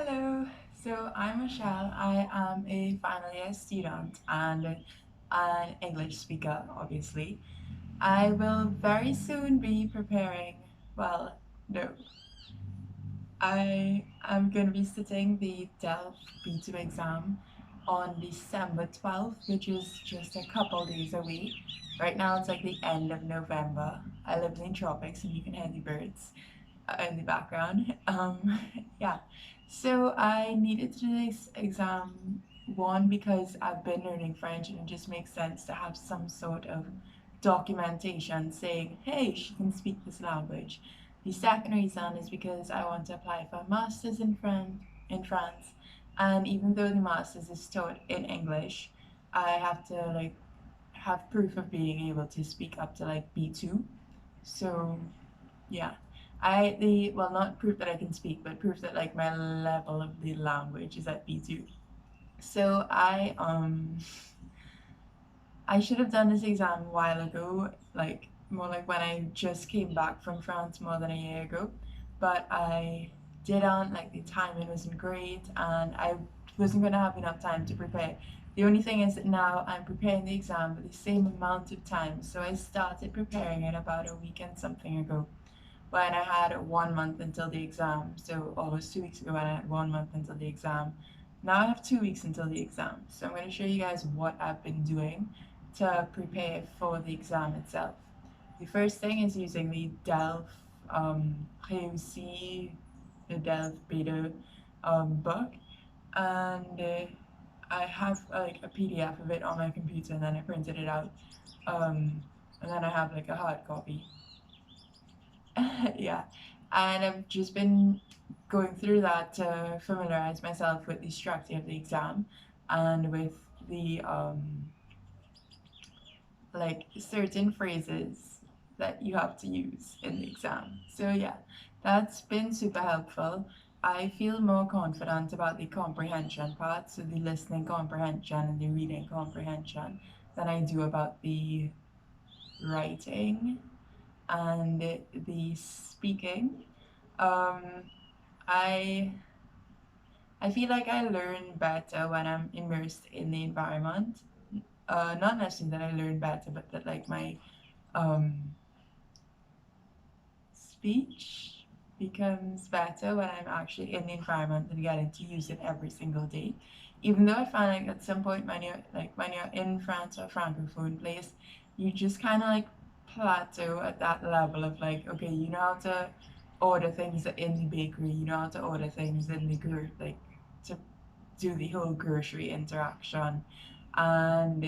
Hello, so I'm Rushell. I am a final year student and an English speaker, obviously. I will very soon be preparing, well, no, I am going to be sitting the DELF B2 exam on December 12th, which is just a couple days away. Right now, it's like the end of November. I live in the tropics and you can hear the birds in the background. Yeah, so I needed to do this exam one because I've been learning French and it just makes sense to have some sort of documentation saying, hey, she can speak this language. The second reason is because I want to apply for a master's in France, and even though the master's is taught in English, I have to have proof of being able to speak up to B2. So yeah. Well, not proof that I can speak, but proof that my level of the language is at B2. So I should have done this exam a while ago, like more like when I just came back from France more than a year ago. But I didn't, like the timing wasn't great and I wasn't gonna have enough time to prepare. The only thing is that now I'm preparing the exam with the same amount of time. So I started preparing it about a week and something ago when I had 1 month until the exam. So almost 2 weeks ago when I had 1 month until the exam. Now I have 2 weeks until the exam. So I'm going to show you guys what I've been doing to prepare for the exam itself. The first thing is using the DELF Réussi, the DELF B2 book. And I have a PDF of it on my computer and then I printed it out. And then I have a hard copy. Yeah, and I've just been going through that to familiarize myself with the structure of the exam and with the certain phrases that you have to use in the exam. So yeah, that's been super helpful. I feel more confident about the comprehension part, so the listening comprehension and the reading comprehension, than I do about the writing and the speaking. Um, I I feel like I learn better when I'm immersed in the environment. Not necessarily that I learn better, but that my um, speech becomes better when I'm actually in the environment and getting to use it every single day. Even though I find at some point when you're in France or francophone place, you just kind of plateau at that level of okay, you know how to order things in the bakery, you know how to order things in the to do the whole grocery interaction, and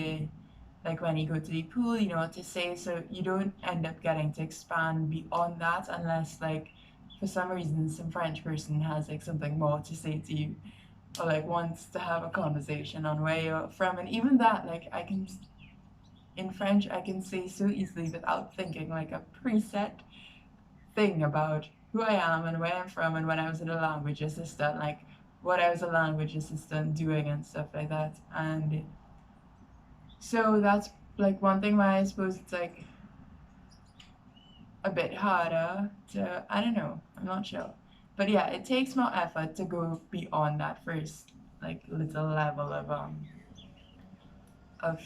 when you go to the pool, you know what to say, so you don't end up getting to expand beyond that unless for some reason some French person has something more to say to you or wants to have a conversation on where you're from. And even that, I can in French I can say so easily without thinking a preset thing about who I am and where I'm from and when I was in a language assistant, what I was a language assistant doing and stuff like that. And so that's one thing why I suppose it's a bit harder to, I don't know, I'm not sure. But yeah, it takes more effort to go beyond that first little level of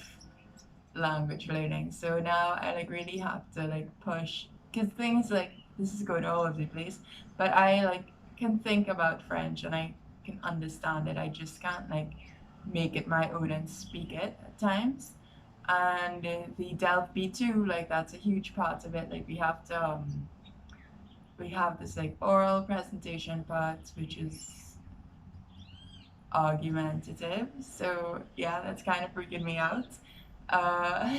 language learning. So now I really have to push, because things this is going all over the place, but I can think about French and I can understand it. I just can't make it my own and speak it at times. And the DELF B2, that's a huge part of it. We have this oral presentation part, which is argumentative. So yeah, that's kind of freaking me out. Uh,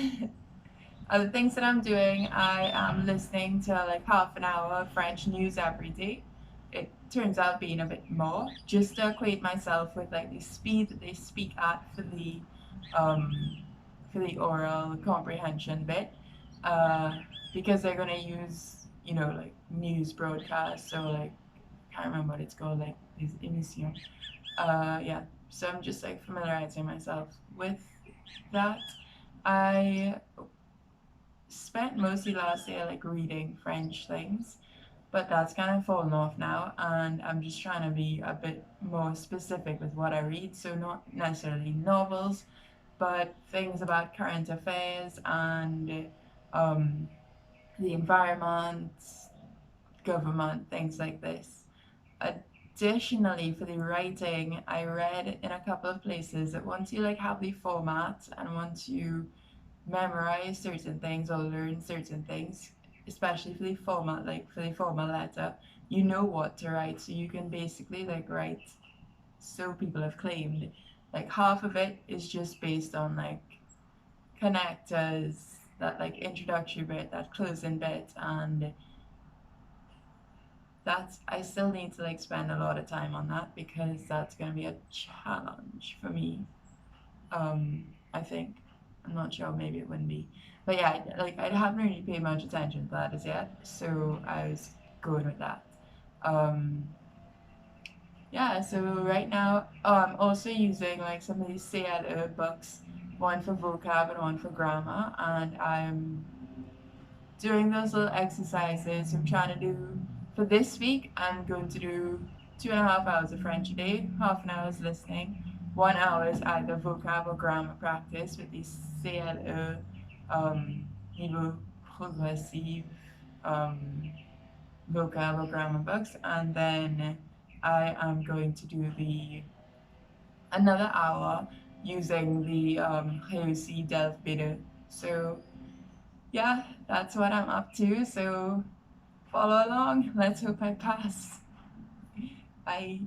Other things that I'm doing, I am listening to half an hour of French news every day. It turns out being a bit more, just to equate myself with the speed that they speak at um, for the oral comprehension bit, because they're gonna use news broadcasts. So I can't remember what it's called, these emissions. Yeah, so I'm just familiarizing myself with that. I spent mostly last year reading French things, but that's kind of fallen off now. and I'm just trying to be a bit more specific with what I read. So not necessarily novels, but things about current affairs and the environment, government, things like this. Additionally, for the writing, I read in a couple of places that once you like have the format and once you memorize certain things or learn certain things, especially for the format, like for the formal letter, you know what to write. So you can basically like write, so people have claimed, like half of it is just based on like connectors, that like introductory bit, that closing bit, and that's I still need to like spend a lot of time on that because that's gonna be a challenge for me. I think. I'm not sure, maybe it wouldn't be. But yeah, like I haven't really paid much attention to that as yet, so I was going with that. Um, yeah, so right now I'm also using like some of these CLO books, one for vocab and one for grammar, and I'm doing those little exercises. I'm trying to do for this week. I'm going to do 2.5 hours of French a day, half an hour is listening, 1 hour is either vocab or grammar practice with these CLE niveau progressive um, vocab or grammar books, and then I am going to do the another hour using the DELF B2. So yeah, that's what I'm up to. So follow along. Let's hope I pass. Bye.